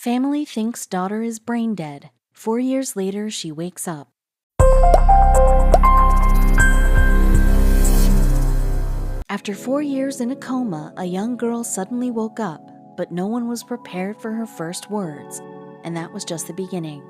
Family thinks daughter is brain dead. 4 years later, she wakes up. After 4 years in a coma, a young girl suddenly woke up, but no one was prepared for her first words, and that was just the beginning.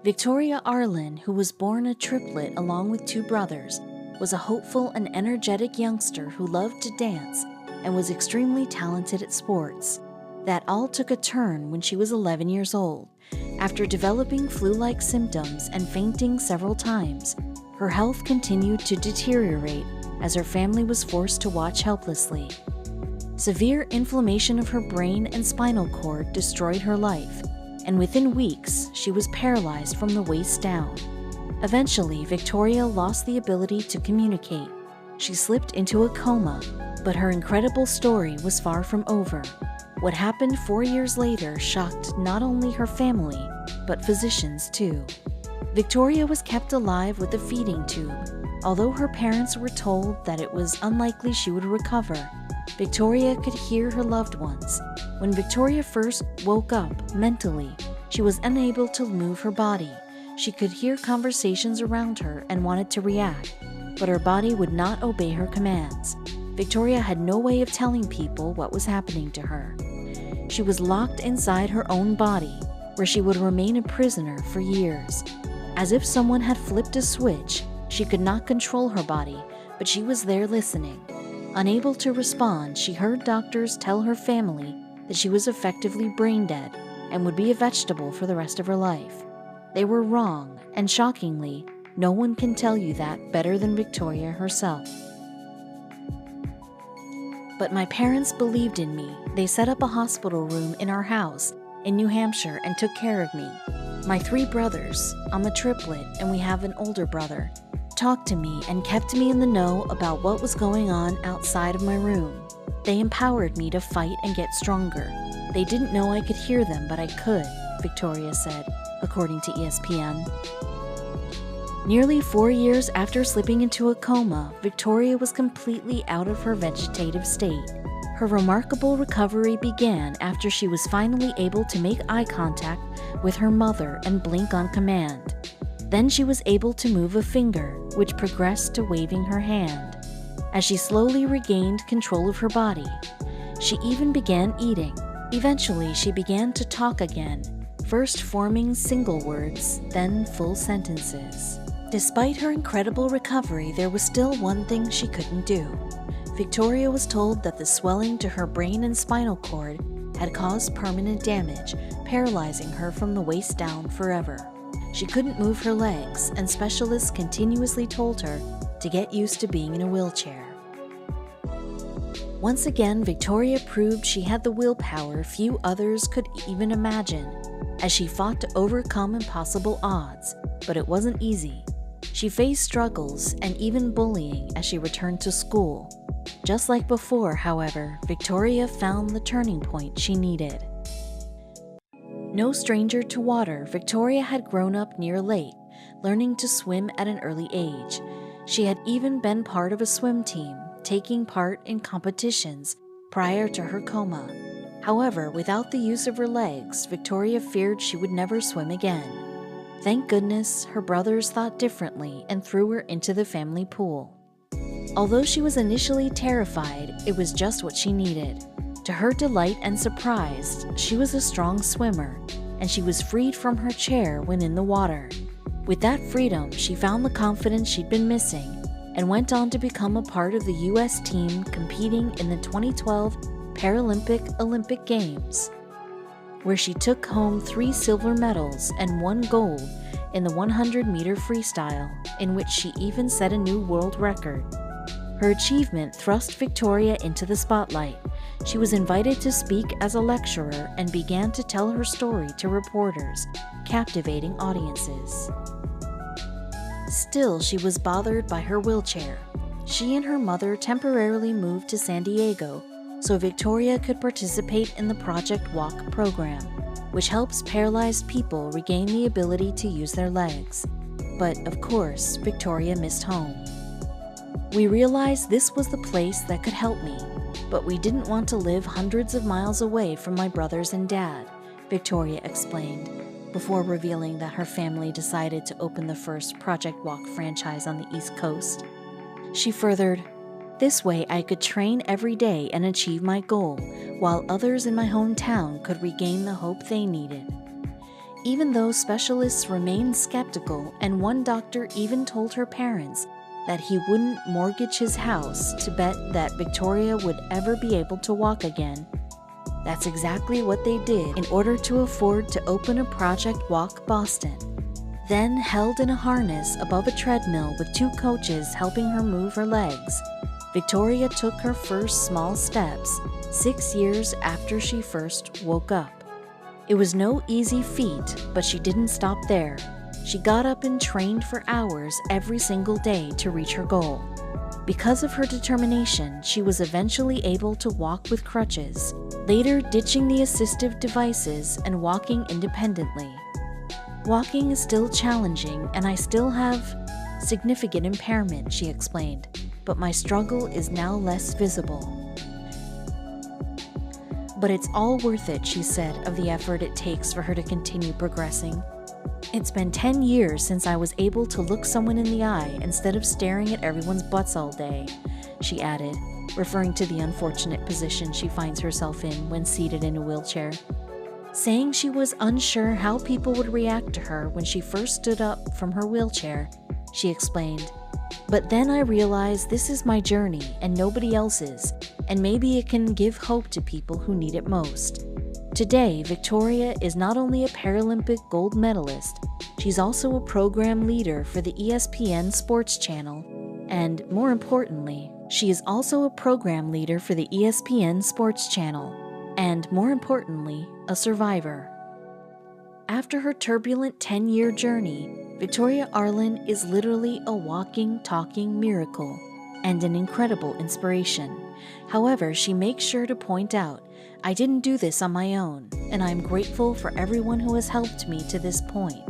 Victoria Arlen, who was born a triplet along with two brothers, was a hopeful and energetic youngster who loved to dance and was extremely talented at sports. That all took a turn when she was 11 years old. After developing flu-like symptoms and fainting several times, her health continued to deteriorate as her family was forced to watch helplessly. Severe inflammation of her brain and spinal cord destroyed her life, and within weeks, she was paralyzed from the waist down. Eventually, Victoria lost the ability to communicate. She slipped into a coma, but her incredible story was far from over. What happened 4 years later shocked not only her family, but physicians too. Victoria was kept alive with a feeding tube. Although her parents were told that it was unlikely she would recover, Victoria could hear her loved ones. When Victoria first woke up mentally, she was unable to move her body. She could hear conversations around her and wanted to react, but her body would not obey her commands. Victoria had no way of telling people what was happening to her. She was locked inside her own body, where she would remain a prisoner for years. As if someone had flipped a switch, she could not control her body, but she was there listening. Unable to respond, she heard doctors tell her family that she was effectively brain dead and would be a vegetable for the rest of her life. They were wrong, and shockingly, no one can tell you that better than Victoria herself. But my parents believed in me. They set up a hospital room in our house in New Hampshire and took care of me. My 3 brothers, I'm a triplet and we have an older brother, talked to me and kept me in the know about what was going on outside of my room. They empowered me to fight and get stronger. They didn't know I could hear them, but I could, Victoria said, according to ESPN. Nearly 4 years after slipping into a coma, Victoria was completely out of her vegetative state. Her remarkable recovery began after she was finally able to make eye contact with her mother and blink on command. Then she was able to move a finger, which progressed to waving her hand. As she slowly regained control of her body, she even began eating. Eventually, she began to talk again, first forming single words, then full sentences. Despite her incredible recovery, there was still one thing she couldn't do. Victoria was told that the swelling to her brain and spinal cord had caused permanent damage, paralyzing her from the waist down forever. She couldn't move her legs, and specialists continuously told her to get used to being in a wheelchair. Once again, Victoria proved she had the willpower few others could even imagine, as she fought to overcome impossible odds, but it wasn't easy. She faced struggles and even bullying as she returned to school. Just like before, however, Victoria found the turning point she needed. No stranger to water, Victoria had grown up near a lake, learning to swim at an early age. She had even been part of a swim team, taking part in competitions prior to her coma. However, without the use of her legs, Victoria feared she would never swim again. Thank goodness, her brothers thought differently and threw her into the family pool. Although she was initially terrified, it was just what she needed. To her delight and surprise, she was a strong swimmer, and she was freed from her chair when in the water. With that freedom, she found the confidence she'd been missing, and went on to become a part of the U.S. team competing in the 2012 Paralympic Olympic Games, where she took home 3 silver medals and 1 gold in the 100-meter freestyle, in which she even set a new world record. Her achievement thrust Victoria into the spotlight. She was invited to speak as a lecturer and began to tell her story to reporters, captivating audiences. Still, she was bothered by her wheelchair. She and her mother temporarily moved to San Diego so Victoria could participate in the Project Walk program, which helps paralyzed people regain the ability to use their legs. But, of course, Victoria missed home. We realized this was the place that could help me. but we didn't want to live hundreds of miles away from my brothers and dad, Victoria explained, before revealing that her family decided to open the first Project Walk franchise on the East Coast. She furthered, "This way I could train every day and achieve my goal, while others in my hometown could regain the hope they needed." Even though specialists remained skeptical, and one doctor even told her parents that he wouldn't mortgage his house to bet that Victoria would ever be able to walk again, that's exactly what they did in order to afford to open a Project Walk Boston. Then, held in a harness above a treadmill with 2 coaches helping her move her legs, Victoria took her first small steps 6 years after she first woke up. It was no easy feat, but she didn't stop there. She got up and trained for hours every single day to reach her goal. Because of her determination, she was eventually able to walk with crutches, later ditching the assistive devices and walking independently. "Walking is still challenging, and I still have significant impairment," she explained, "but my struggle is now less visible. But it's all worth it," she said, of the effort it takes for her to continue progressing. "It's been 10 years since I was able to look someone in the eye instead of staring at everyone's butts all day," she added, referring to the unfortunate position she finds herself in when seated in a wheelchair. Saying she was unsure how people would react to her when she first stood up from her wheelchair, she explained, "But then I realized this is my journey and nobody else's, and maybe it can give hope to people who need it most." Today, Victoria is not only a Paralympic gold medalist, she's also a program leader for the ESPN Sports Channel, and more importantly, she is also a program leader for the ESPN Sports Channel, and more importantly, a survivor. After her turbulent 10-year journey, Victoria Arlen is literally a walking, talking miracle and an incredible inspiration. However, she makes sure to point out, "I didn't do this on my own, and I'm grateful for everyone who has helped me to this point.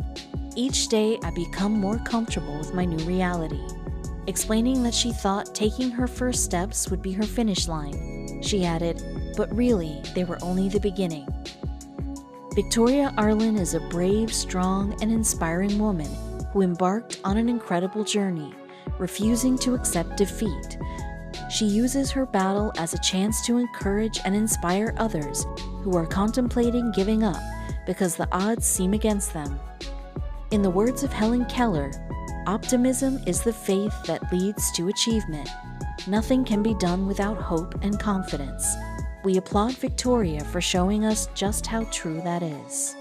Each day I become more comfortable with my new reality." Explaining that she thought taking her first steps would be her finish line, she added, "But really, they were only the beginning." Victoria Arlen is a brave, strong, and inspiring woman who embarked on an incredible journey, refusing to accept defeat. She uses her battle as a chance to encourage and inspire others who are contemplating giving up because the odds seem against them. In the words of Helen Keller, "Optimism is the faith that leads to achievement. Nothing can be done without hope and confidence." We applaud Victoria for showing us just how true that is.